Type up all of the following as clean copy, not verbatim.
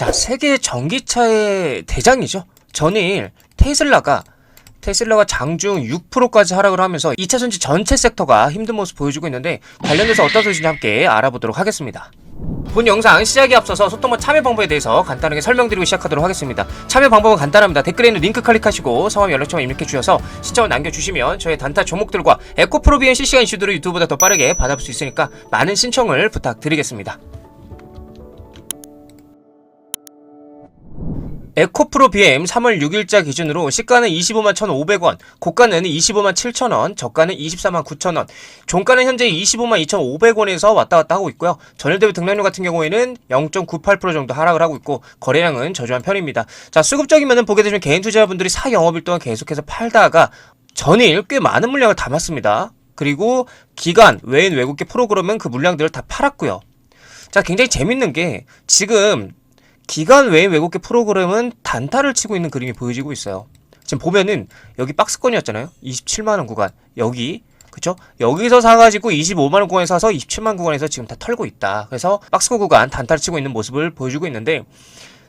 자, 세계 전기차의 대장이죠. 전일 테슬라가 장중 6%까지 하락을 하면서 2차 전지 전체 섹터가 힘든 모습 보여주고 있는데, 관련돼서 어떤 소식인지 함께 알아보도록 하겠습니다. 본 영상 시작에 앞서서 소통과 참여 방법에 대해서 간단하게 설명드리고 시작하도록 하겠습니다. 참여 방법은 간단합니다. 댓글에 있는 링크 클릭하시고 성함, 연락처만 입력해 주셔서 신청을 남겨주시면 저의 단타 종목들과 에코프로 BM 실시간 이슈들을 유튜브보다 더 빠르게 받아볼 수 있으니까 많은 신청을 부탁드리겠습니다. 에코프로 BM 3월 6일자 기준으로 시가는 251,500원, 고가는 257,000원, 저가는 249,000원, 종가는 현재 252,500원에서 왔다갔다 하고 있고요. 전일 대비 등락률 같은 경우에는 0.98% 정도 하락을 하고 있고, 거래량은 저조한 편입니다. 자, 수급적인 면은 보게 되시면 개인 투자자분들이 사영업일 동안 계속해서 팔다가 전일 꽤 많은 물량을 담았습니다. 그리고 기관, 외인, 외국계 프로그램은 그 물량들을 다 팔았고요. 자, 굉장히 재밌는 게 지금 기관 외인 외국계 프로그램은 단타를 치고 있는 그림이 보여지고 있어요. 지금 보면은 여기 박스권이었잖아요. 27만원 구간. 여기, 그쵸? 여기서 사가지고 25만원 구간에 사서 27만원 구간에서 지금 다 털고 있다. 그래서 박스권 구간 단타를 치고 있는 모습을 보여주고 있는데,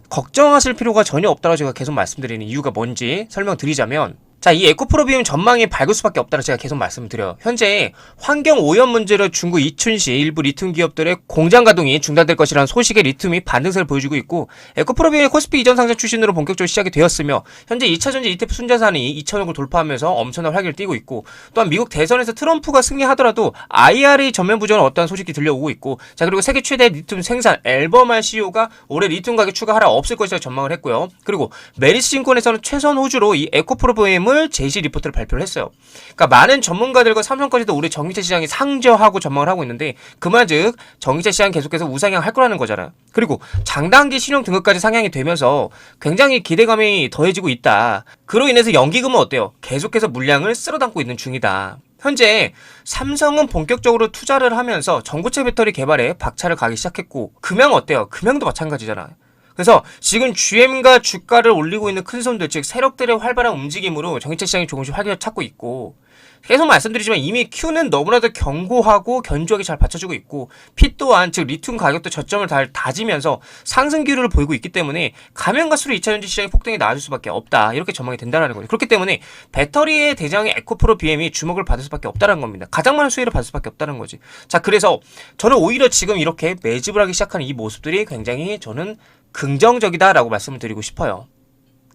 걱정하실 필요가 전혀 없다고 제가 계속 말씀드리는 이유가 뭔지 설명드리자면, 자, 이 에코프로 BM 전망이 밝을 수밖에 없다고 제가 계속 말씀드려요. 현재 환경 오염 문제로 중국 이춘시 일부 리튬 기업들의 공장 가동이 중단될 것이라는 소식에 리튬이 반등세를 보여주고 있고, 에코프로 BM의 코스피 이전 상장 출신으로 본격적으로 시작이 되었으며, 현재 2차전지 ETF 순자산이 2천억을 돌파하면서 엄청난 활기를 띠고 있고, 또한 미국 대선에서 트럼프가 승리하더라도 IRA 전면 부정은 어떠한 소식이 들려오고 있고, 자, 그리고 세계 최대 리튬 생산 앨범알 CEO가 올해 리튬 가격 추가 하락 없을 것이라고 전망을 했고요. 그리고 메리츠 증권에서는 최선 호주로 이 에코프로 BM을 제시 리포트를 발표를 했어요. 그러니까 많은 전문가들과 삼성까지도 올해 전기차 시장이 상저하고 전망을 하고 있는데, 그만즉 전기차 시장 계속해서 우상향할 거라는 거잖아요. 그리고 장단기 신용 등급까지 상향이 되면서 굉장히 기대감이 더해지고 있다. 그로 인해서 연기금은 어때요? 계속해서 물량을 쓸어담고 있는 중이다. 현재 삼성은 본격적으로 투자를 하면서 전고체 배터리 개발에 박차를 가기 시작했고, 금양 어때요? 금양도 마찬가지잖아요. 그래서 지금 GM과 주가를 올리고 있는 큰 손들, 즉 세력들의 활발한 움직임으로 전기차 시장이 조금씩 활기를 찾고 있고, 계속 말씀드리지만 이미 Q는 너무나도 견고하고 견조하게 잘 받쳐주고 있고, P 또한 즉 리튬 가격도 저점을 잘 다지면서 상승 기류를 보이고 있기 때문에 가면 갈수록 2차전지 시장의 폭등이 나아질 수밖에 없다, 이렇게 전망이 된다는 거죠. 그렇기 때문에 배터리의 대장의 에코프로 BM이 주목을 받을 수밖에 없다는 겁니다. 가장 많은 수혜를 받을 수밖에 없다는 거지. 자, 그래서 저는 오히려 지금 이렇게 매집을 하기 시작하는 이 모습들이 굉장히 저는 긍정적이다라고 말씀을 드리고 싶어요.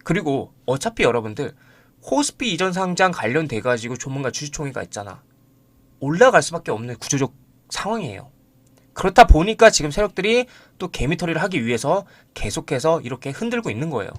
그리고 어차피 여러분들 코스피 이전 상장 관련돼가지고 조만간 주주총회가 있잖아. 올라갈 수밖에 없는 구조적 상황이에요. 그렇다 보니까 지금 세력들이 또 개미털이를 하기 위해서 계속해서 이렇게 흔들고 있는 거예요.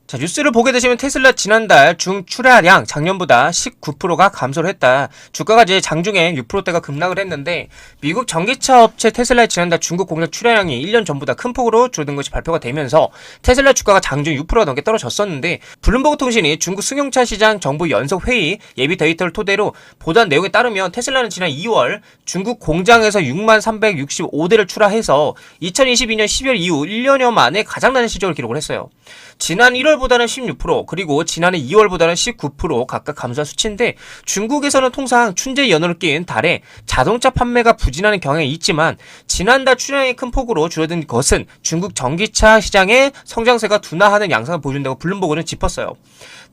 자, 뉴스를 보게 되시면 테슬라 지난달 중 출하량 작년보다 19%가 감소를 했다. 주가가 이제 장중에 6%대가 급락을 했는데, 미국 전기차 업체 테슬라의 지난달 중국 공장 출하량이 1년 전보다 큰 폭으로 줄어든 것이 발표가 되면서 테슬라 주가가 장중 6%가 넘게 떨어졌었는데, 블룸버그 통신이 중국 승용차 시장 정부 연석 회의 예비 데이터를 토대로 보도한 내용에 따르면 테슬라는 지난 2월 중국 공장에서 6365대를 출하해서 2022년 12월 이후 1년여 만에 가장 낮은 실적을 기록을 했어요. 지난 1월보다는 16%, 그리고 지난해 2월보다는 19% 각각 감소한 수치인데, 중국에서는 통상 춘제 연호를 낀 달에 자동차 판매가 부진하는 경향이 있지만, 지난달 출하량이 큰 폭으로 줄어든 것은 중국 전기차 시장의 성장세가 둔화하는 양상을 보여준다고 블룸버그는 짚었어요.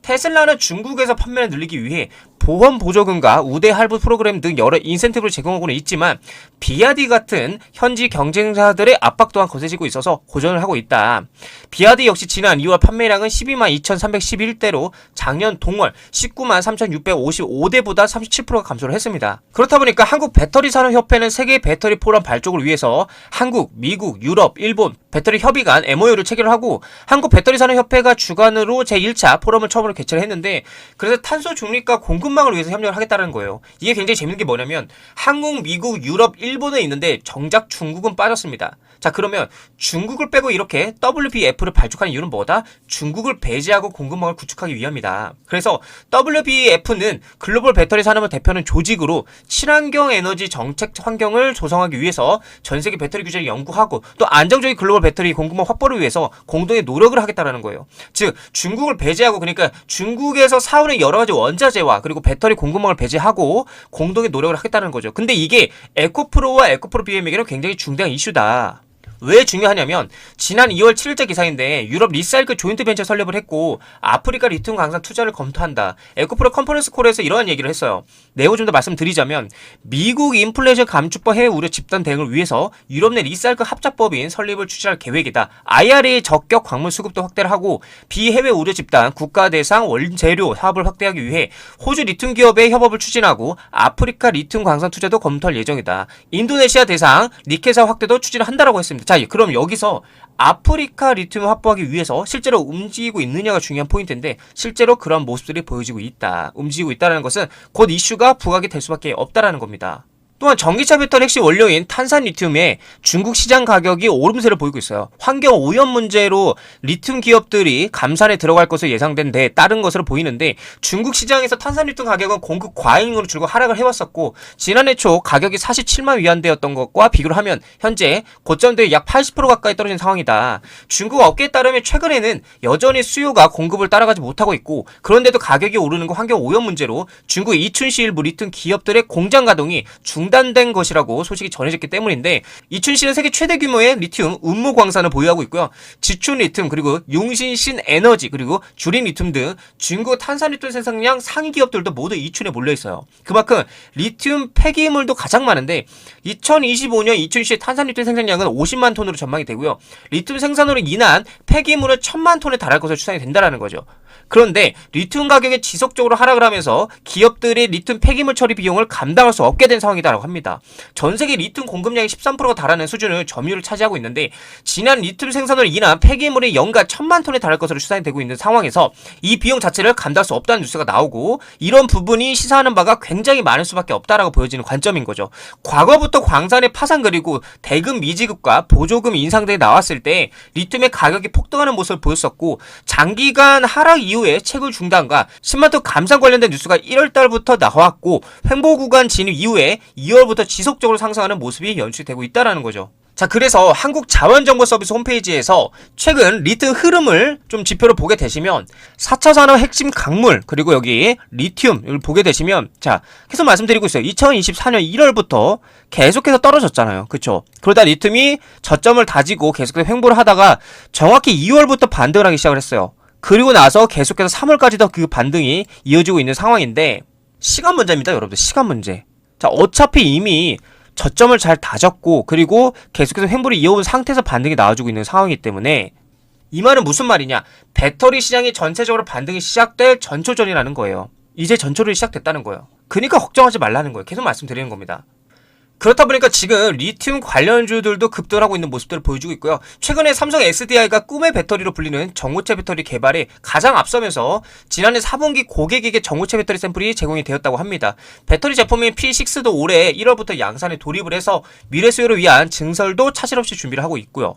테슬라는 중국에서 판매를 늘리기 위해 보험 보조금과 우대 할부 프로그램 등 여러 인센티브를 제공하고는 있지만, 비아디 같은 현지 경쟁사들의 압박 또한 거세지고 있어서 고전을 하고 있다. 비아디 역시 지난 2월 판매량은 122,311대로 작년 동월 193,655대보다 37%가 감소를 했습니다. 그렇다 보니까 한국 배터리 산업협회는 세계 배터리 포럼 발족을 위해서 한국, 미국, 유럽, 일본 배터리 협의 간 MOU를 체결하고, 한국 배터리 산업협회가 주관으로 제1차 포럼을 처음으로 개최를 했는데, 그래서 탄소 중립과 공급망을 위해서 협력을 하겠다는 거예요. 이게 굉장히 재밌는 게 뭐냐면, 한국, 미국, 유럽, 일본에 있는데 정작 중국은 빠졌습니다. 자, 그러면 중국을 빼고 이렇게 WBF를 발족한 이유는 뭐다? 중국을 배제하고 공급망을 구축하기 위함이다. 그래서 WBF는 글로벌 배터리 산업을 대표하는 조직으로 친환경 에너지 정책 환경을 조성하기 위해서 전 세계 배터리 규제를 연구하고, 또 안정적인 글로벌 배터리 공급망 확보를 위해서 공동의 노력을 하겠다라는 거예요. 즉 중국을 배제하고, 그러니까 중국에서 사오는 여러 가지 원자재와 그리고 배터리 공급망을 배제하고 공동의 노력을 하겠다는 거죠. 근데 이게 에코프로와 에코프로 BM에게는 굉장히 중대한 이슈다. 왜 중요하냐면 지난 2월 7일자 기사인데 유럽 리사이클 조인트 벤처 설립을 했고 아프리카 리튬 강산 투자를 검토한다. 에코프로 컨퍼런스 콜에서 이러한 얘기를 했어요. 내용 좀 더 말씀드리자면 미국 인플레이션 감축법 해외 우려 집단 대응을 위해서 유럽 내 리사이클 합작법인 설립을 추진할 계획이다. IRA 적격 광물 수급도 확대를 하고 비해외 우려 집단 국가 대상 원재료 사업을 확대하기 위해 호주 리튬 기업의 협업을 추진하고 아프리카 리튬 광산 투자도 검토할 예정이다. 인도네시아 대상 니켈 사업 확대도 추진한다라고 했습니다. 자, 그럼 여기서 아프리카 리튬을 확보하기 위해서 실제로 움직이고 있느냐가 중요한 포인트인데 실제로 그런 모습들이 보여지고 있다. 움직이고 있다는 것은 곧 이슈가 부각이 될 수밖에 없다라는 겁니다. 또한 전기차 배터리 핵심 원료인 탄산 리튬의 중국 시장 가격이 오름세를 보이고 있어요. 환경 오염 문제로 리튬 기업들이 감산에 들어갈 것으로 예상된 데 따른 것으로 보이는데 중국 시장에서 탄산 리튬 가격은 공급 과잉으로 줄곧 하락을 해왔었고 지난해 초 가격이 47만 위안대였던 것과 비교를 하면 현재 고점대에 약 80% 가까이 떨어진 상황이다. 중국 업계에 따르면 최근에는 여전히 수요가 공급을 따라가지 못하고 있고 그런데도 가격이 오르는 건 환경 오염 문제로 중국 이춘시 일부 리튬 기업들의 공장 가동이 중단된 것이라고 소식이 전해졌기 때문인데 이춘시는 세계 최대 규모의 리튬 운무 광산을 보유하고 있고요. 지춘 리튬 그리고 용신신 에너지 그리고 주린 리튬 등 중국 탄산 리튬 생산량 상위 기업들도 모두 이춘에 몰려 있어요. 그만큼 리튬 폐기물도 가장 많은데 2025년 이춘시의 탄산 리튬 생산량은 50만 톤으로 전망이 되고요. 리튬 생산으로 인한 폐기물은 1000만 톤에 달할 것으로 추산이 된다는 거죠. 그런데 리튬 가격이 지속적으로 하락을 하면서 기업들이 리튬 폐기물 처리 비용을 감당할 수 없게 된 상황이다라고 합니다. 전 세계 리튬 공급량의 13%가 달하는 수준을 점유율을 차지하고 있는데 지난 리튬 생산으로 인한 폐기물이 연간 1000만 톤에 달할 것으로 추산이 되고 있는 상황에서 이 비용 자체를 감당할 수 없다는 뉴스가 나오고 이런 부분이 시사하는 바가 굉장히 많을 수밖에 없다라고 보여지는 관점인 거죠. 과거부터 광산의 파산 그리고 대금 미지급과 보조금 인상등이 나왔을 때 리튬의 가격이 폭등하는 모습을 보였었고 장기간 하락 이후에 채굴 중단과 10만 톤 감산 관련된 뉴스가 1월달부터 나왔고 횡보 구간 진입 이후에 2월부터 지속적으로 상승하는 모습이 연출되고 있다는 거죠. 자, 그래서 한국자원정보서비스 홈페이지에서 최근 리튬 흐름을 좀 지표로 보게 되시면 4차 산업 핵심 강물 그리고 여기 리튬을 보게 되시면 자 계속 말씀드리고 있어요. 2024년 1월부터 계속해서 떨어졌잖아요. 그쵸? 그러다 리튬이 저점을 다지고 계속해서 횡보를 하다가 정확히 2월부터 반등을 하기 시작을 했어요. 그리고 나서 계속해서 3월까지도 그 반등이 이어지고 있는 상황인데 시간 문제입니다. 여러분들 시간 문제. 자, 어차피 이미 저점을 잘 다졌고 그리고 계속해서 횡보를 이어온 상태에서 반등이 나와주고 있는 상황이기 때문에 이 말은 무슨 말이냐, 배터리 시장이 전체적으로 반등이 시작될 전초전이라는 거예요. 이제 전초전이 시작됐다는 거예요. 그러니까 걱정하지 말라는 거예요. 계속 말씀드리는 겁니다. 그렇다 보니까 지금 리튬 관련주들도 급등을 하고 있는 모습들을 보여주고 있고요. 최근에 삼성 SDI가 꿈의 배터리로 불리는 전고체 배터리 개발에 가장 앞서면서 지난해 4분기 고객에게 전고체 배터리 샘플이 제공이 되었다고 합니다. 배터리 제품인 P6도 올해 1월부터 양산에 돌입을 해서 미래 수요를 위한 증설도 차질 없이 준비를 하고 있고요.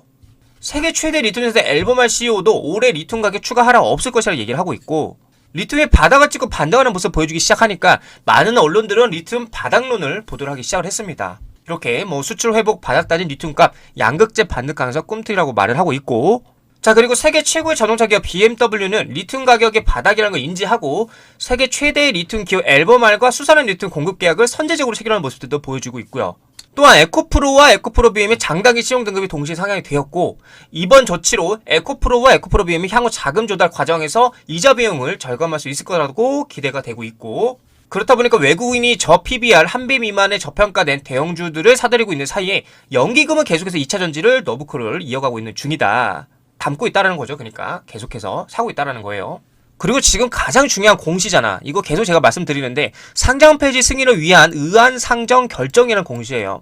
세계 최대 리튬 회사 앨범알 CEO도 올해 리튬 가격 추가 하락 없을 것이라고 얘기를 하고 있고 리튬의 바닥을 찍고 반등하는 모습을 보여주기 시작하니까 많은 언론들은 리튬 바닥론을 보도를 하기 시작을 했습니다. 이렇게 수출 회복 바닥 따진 리튬값 양극재 반등 가능성 꿈틀이라고 말을 하고 있고 자 그리고 세계 최고의 자동차 기업 BMW는 리튬 가격의 바닥이라는 걸 인지하고 세계 최대의 리튬 기업 앨범알과 수산화 리튬 공급 계약을 선제적으로 체결하는 모습들도 보여주고 있고요. 또한 에코프로와 에코프로 BM의 장단기 신용 등급이 동시에 상향이 되었고 이번 조치로 에코프로와 에코프로 BM이 향후 자금 조달 과정에서 이자 비용을 절감할 수 있을 거라고 기대가 되고 있고 그렇다 보니까 외국인이 저 PBR 한 배 미만의 저평가된 대형주들을 사들이고 있는 사이에 연기금은 계속해서 2차 전지를 너브코를 이어가고 있는 중이다. 담고 있다라는 거죠. 그러니까 계속해서 사고 있다라는 거예요. 그리고 지금 가장 중요한 공시잖아. 이거 계속 제가 말씀드리는데 상장 폐지 승인을 위한 의안 상정 결정이라는 공시예요.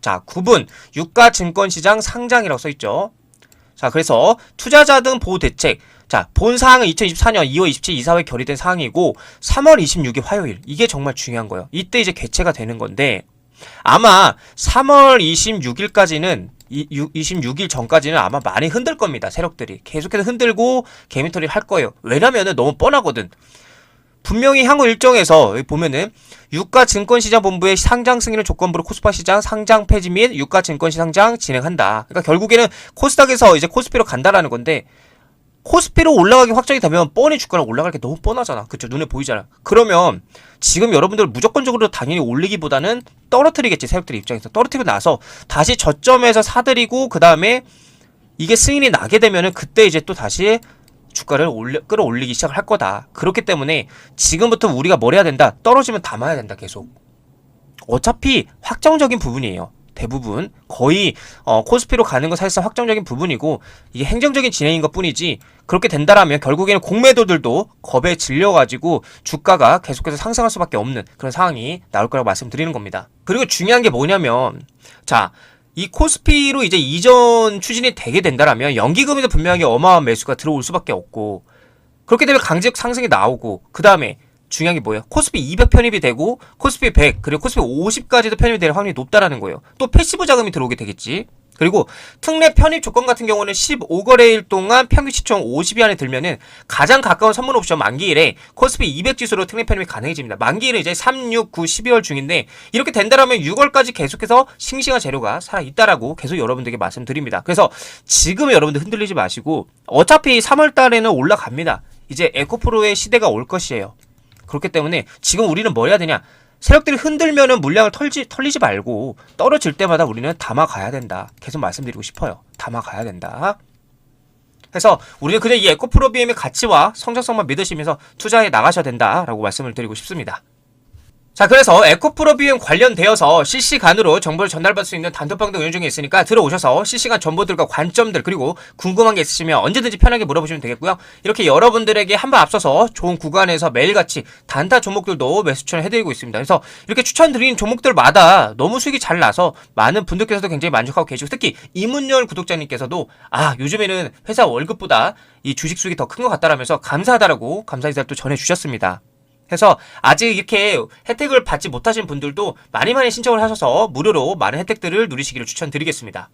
자, 9분 유가 증권시장 상장이라고 써있죠. 자, 그래서 투자자 등 보호 대책. 자, 본 사항은 2024년 2월 27일 이사회 결의된 사항이고 3월 26일 화요일. 이게 정말 중요한 거예요. 이때 이제 개최가 되는 건데 아마 3월 26일까지는 26일 전까지는 아마 많이 흔들 겁니다. 세력들이 계속해서 흔들고 개미털이를 할 거예요. 왜냐면은 너무 뻔하거든. 분명히 향후 일정에서 여기 보면은 유가증권시장본부의 상장 승인을 조건부로 코스파 시장 상장 폐지 및 유가증권시 상장 진행한다. 그러니까 결국에는 코스닥에서 이제 코스피로 간다라는 건데 코스피로 올라가기 확정이 되면 뻔히 주가는 올라갈 게 너무 뻔하잖아. 그쵸? 눈에 보이잖아. 그러면 지금 여러분들 무조건적으로 당연히 올리기보다는 떨어뜨리겠지. 세력들의 입장에서 떨어뜨리고 나서 다시 저점에서 사들이고 그 다음에 이게 승인이 나게 되면은 그때 이제 또 다시 주가를 끌어올리기 시작을 할 거다. 그렇기 때문에 지금부터 우리가 뭘 해야 된다? 떨어지면 담아야 된다. 계속. 어차피 확정적인 부분이에요. 대부분 거의 코스피로 가는 건 사실상 확정적인 부분이고 이게 행정적인 진행인 것 뿐이지, 그렇게 된다라면 결국에는 공매도들도 겁에 질려가지고 주가가 계속해서 상승할 수밖에 없는 그런 상황이 나올 거라고 말씀드리는 겁니다. 그리고 중요한 게 뭐냐면, 자, 이 코스피로 이제 이전 추진이 되게 된다라면 연기금에도 분명하게 어마어마한 매수가 들어올 수밖에 없고, 그렇게 되면 강제적 상승이 나오고, 그 다음에 중요한 게 뭐예요? 코스피 200 편입이 되고 코스피 100 그리고 코스피 50까지도 편입이 될 확률이 높다라는 거예요. 또 패시브 자금이 들어오게 되겠지. 그리고 특례 편입 조건 같은 경우는 15거래일 동안 평균 시총 50위 안에 들면은 가장 가까운 선물 옵션 만기일에 코스피 200 지수로 특례 편입이 가능해집니다. 만기일은 이제 3, 6, 9, 12월 중인데 이렇게 된다라면 6월까지 계속해서 싱싱한 재료가 살아있다라고 계속 여러분들에게 말씀드립니다. 그래서 지금 여러분들 흔들리지 마시고 어차피 3월 달에는 올라갑니다. 이제 에코프로의 시대가 올 것이에요. 그렇기 때문에 지금 우리는 뭘 해야 되냐? 세력들이 흔들면은 물량을 털리지 말고 떨어질 때마다 우리는 담아가야 된다. 계속 말씀드리고 싶어요. 담아가야 된다. 그래서 우리는 그냥 이 에코프로 BM의 가치와 성장성만 믿으시면서 투자해 나가셔야 된다라고 말씀을 드리고 싶습니다. 자, 그래서 에코프로 BM 관련되어서 실시간으로 정보를 전달받을 수 있는 단톡방도 운영 중에 있으니까 들어오셔서 실시간 정보들과 관점들 그리고 궁금한 게 있으시면 언제든지 편하게 물어보시면 되겠고요. 이렇게 여러분들에게 한 번 앞서서 좋은 구간에서 매일같이 단타 종목들도 매수 추천을 해드리고 있습니다. 그래서 이렇게 추천드리는 종목들마다 너무 수익이 잘 나서 많은 분들께서도 굉장히 만족하고 계시고, 특히 이문열 구독자님께서도 요즘에는 회사 월급보다 이 주식 수익이 더 큰 것 같다라면서 감사하다라고 감사 인사를 또 전해주셨습니다. 그래서 아직 이렇게 혜택을 받지 못하신 분들도 많이 신청을 하셔서 무료로 많은 혜택들을 누리시기를 추천드리겠습니다.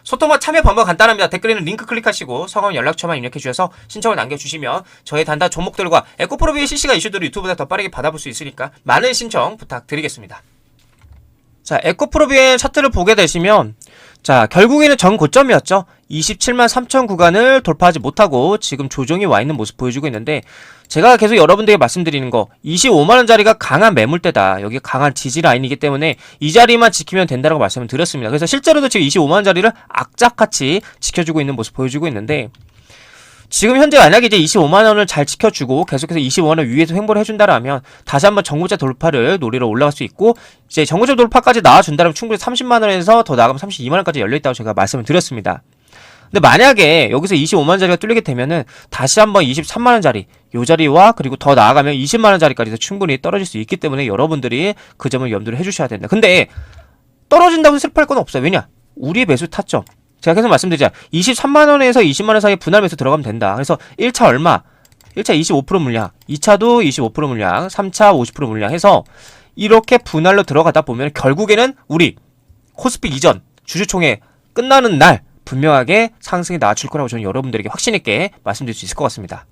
소통과 참여 방법 간단합니다. 댓글에는 링크 클릭하시고 성함 연락처만 입력해 주셔서 신청을 남겨주시면 저희 단타 종목들과 에코프로비의 실시간 이슈들을 유튜브보다 더 빠르게 받아볼 수 있으니까 많은 신청 부탁드리겠습니다. 자, 에코프로비의 차트를 보게 되시면, 자, 결국에는 전 고점이었죠. 27만 3천 구간을 돌파하지 못하고 지금 조정이 와 있는 모습 보여주고 있는데, 제가 계속 여러분들에게 말씀드리는 거, 25만원짜리가 강한 매물대다. 여기 강한 지지 라인이기 때문에 이 자리만 지키면 된다고 말씀을 드렸습니다. 그래서 실제로도 지금 25만원짜리를 악착같이 지켜주고 있는 모습 보여주고 있는데, 지금 현재 만약에 이제 25만원을 잘 지켜주고 계속해서 25만원 위에서 횡보를 해준다라면 다시 한번 정고점 돌파를 노리러 올라갈 수 있고, 이제 정고점 돌파까지 나와준다면 충분히 30만원에서 더 나가면 32만원까지 열려있다고 제가 말씀을 드렸습니다. 근데 만약에 여기서 25만원짜리가 뚫리게 되면은 다시 한번 23만원짜리 요 자리와 그리고 더 나아가면 20만원짜리까지도 충분히 떨어질 수 있기 때문에 여러분들이 그 점을 염두를 해주셔야 된다. 근데 떨어진다고 슬퍼할 건 없어요. 왜냐? 우리의 매수 타점, 제가 계속 말씀드리자, 23만원에서 20만원 사이에 분할 매수 들어가면 된다. 그래서 1차 얼마? 1차 25% 물량, 2차도 25% 물량, 3차 50% 물량 해서 이렇게 분할로 들어가다 보면 결국에는 우리 코스피 이전 주주총회 끝나는 날 분명하게 상승이 나와줄 거라고 저는 여러분들에게 확신있게 말씀드릴 수 있을 것 같습니다.